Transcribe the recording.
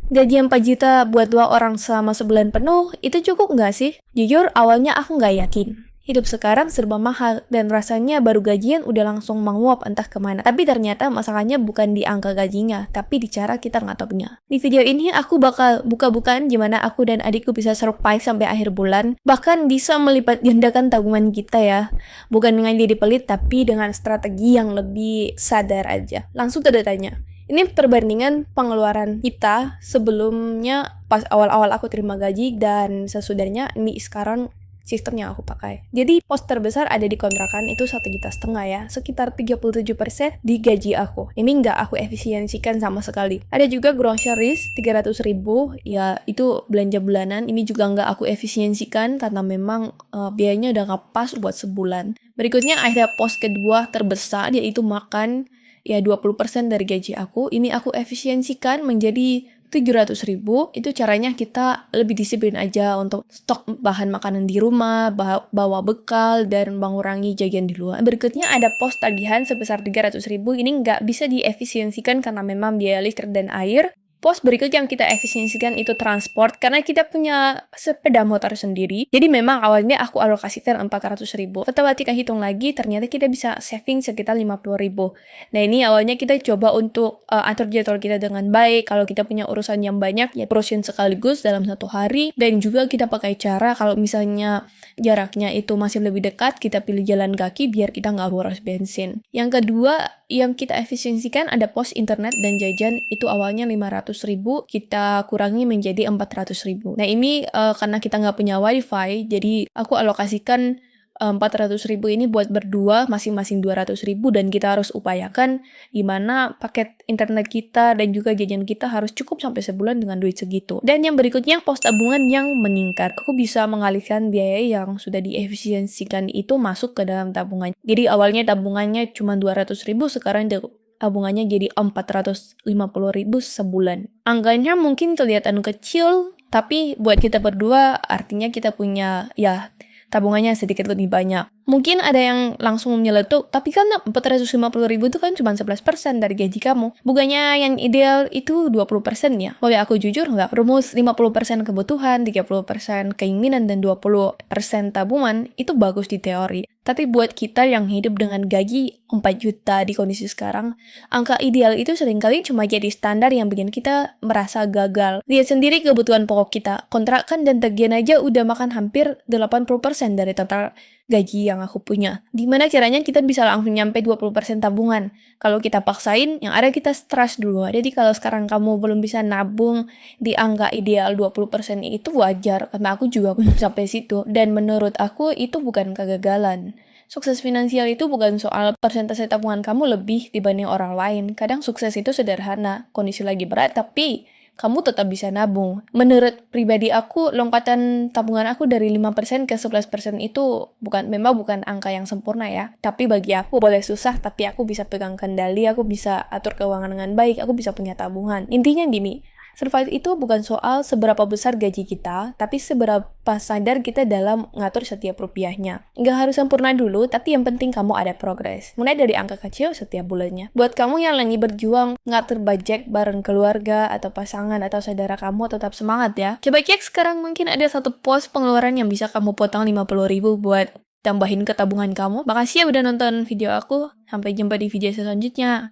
Gaji 4 juta buat 2 orang selama sebulan penuh, itu cukup nggak sih? Jujur, awalnya aku nggak yakin. Hidup sekarang serba mahal, dan rasanya baru gajian udah langsung menguap entah kemana. Tapi ternyata masalahnya bukan di angka gajinya, tapi di cara kita ngaturnya. Di video ini aku bakal buka-bukaan gimana aku dan adikku bisa survive sampai akhir bulan, bahkan bisa melipat gandakan tabungan kita ya. Bukan dengan jadi pelit, tapi dengan strategi yang lebih sadar aja. Langsung ke datanya. Ini perbandingan pengeluaran kita sebelumnya pas awal-awal aku terima gaji dan sesudahnya ini sekarang sistem yang aku pakai. Jadi pos terbesar ada di kontrakan itu 1,5 juta ya, sekitar 37% di gaji aku. Ini nggak aku efisiensikan sama sekali. Ada juga groceries 300.000, ya itu belanja bulanan. Ini juga nggak aku efisiensikan karena memang biayanya udah nggak pas buat sebulan. Berikutnya ada pos kedua terbesar yaitu makan. Ya 20% dari gaji aku, ini aku efisiensikan menjadi 700.000. Itu caranya kita lebih disiplin aja untuk stok bahan makanan di rumah, bawa bekal, dan mengurangi jajan di luar. Berikutnya ada pos tagihan sebesar 300.000. Ini nggak bisa diefisiensikan karena memang biaya listrik dan air. Pos berikut yang kita efisiensikan itu transport, karena kita punya sepeda motor sendiri. Jadi memang awalnya aku alokasikan 400.000. Setelah kita hitung lagi, ternyata kita bisa saving sekitar 50.000. Nah ini awalnya kita coba untuk atur jadwal kita dengan baik. Kalau kita punya urusan yang banyak, ya perusin sekaligus dalam satu hari. Dan juga kita pakai cara kalau misalnya jaraknya itu masih lebih dekat, kita pilih jalan kaki biar kita nggak boros bensin. Yang kedua, yang kita efisiensikan ada pos internet dan jajan. Itu awalnya 500.000, kita kurangi menjadi 400.000. Nah ini karena kita nggak punya wifi, jadi aku alokasikan 400.000 ini buat berdua, masing-masing 200.000, dan kita harus upayakan gimana paket internet kita dan juga jajan kita harus cukup sampai sebulan dengan duit segitu. Dan yang berikutnya pos tabungan yang meningkat. Aku bisa mengalihkan biaya yang sudah diefisiensikan itu masuk ke dalam tabungan. Jadi awalnya tabungannya cuma 200.000, sekarang tabungannya jadi 450.000 sebulan. Angkanya mungkin kelihatan kecil, tapi buat kita berdua artinya kita punya tabungannya sedikit lebih banyak. Mungkin ada yang langsung menyeletuk, tapi kan 450.000 itu kan cuma 11% dari gaji kamu. Bukannya yang ideal itu 20% ya? Boleh aku jujur nggak? Rumus 50% kebutuhan, 30% keinginan, dan 20% tabungan itu bagus di teori. Tapi buat kita yang hidup dengan gaji 4 juta di kondisi sekarang, angka ideal itu seringkali cuma jadi standar yang bikin kita merasa gagal. Lihat sendiri kebutuhan pokok kita. Kontrakan dan tagihan aja udah makan hampir 80% dari total gaji yang aku punya. Gimana caranya kita bisa langsung nyampe 20% tabungan? Kalau kita paksain, yang ada kita stres dulu. Jadi kalau sekarang kamu belum bisa nabung di angka ideal 20% itu wajar, karena aku juga belum sampai situ. Dan menurut aku itu bukan kegagalan. Sukses finansial itu bukan soal persentase tabungan kamu lebih dibanding orang lain. Kadang sukses itu sederhana, kondisi lagi berat, tapi kamu tetap bisa nabung. Menurut pribadi aku, lompatan tabungan aku dari 5% ke 11% itu memang bukan angka yang sempurna ya. Tapi bagi aku boleh susah, tapi aku bisa pegang kendali, aku bisa atur keuangan dengan baik, aku bisa punya tabungan. Intinya gini, survive itu bukan soal seberapa besar gaji kita, tapi seberapa sadar kita dalam ngatur setiap rupiahnya. Nggak harus sempurna dulu, tapi yang penting kamu ada progres. Mulai dari angka kecil setiap bulannya. Buat kamu yang lagi berjuang ngatur budget bareng keluarga atau pasangan atau saudara kamu, tetap semangat ya. Coba cek sekarang, mungkin ada satu pos pengeluaran yang bisa kamu potong 50.000 buat tambahin ke tabungan kamu. Makasih ya udah nonton video aku. Sampai jumpa di video selanjutnya.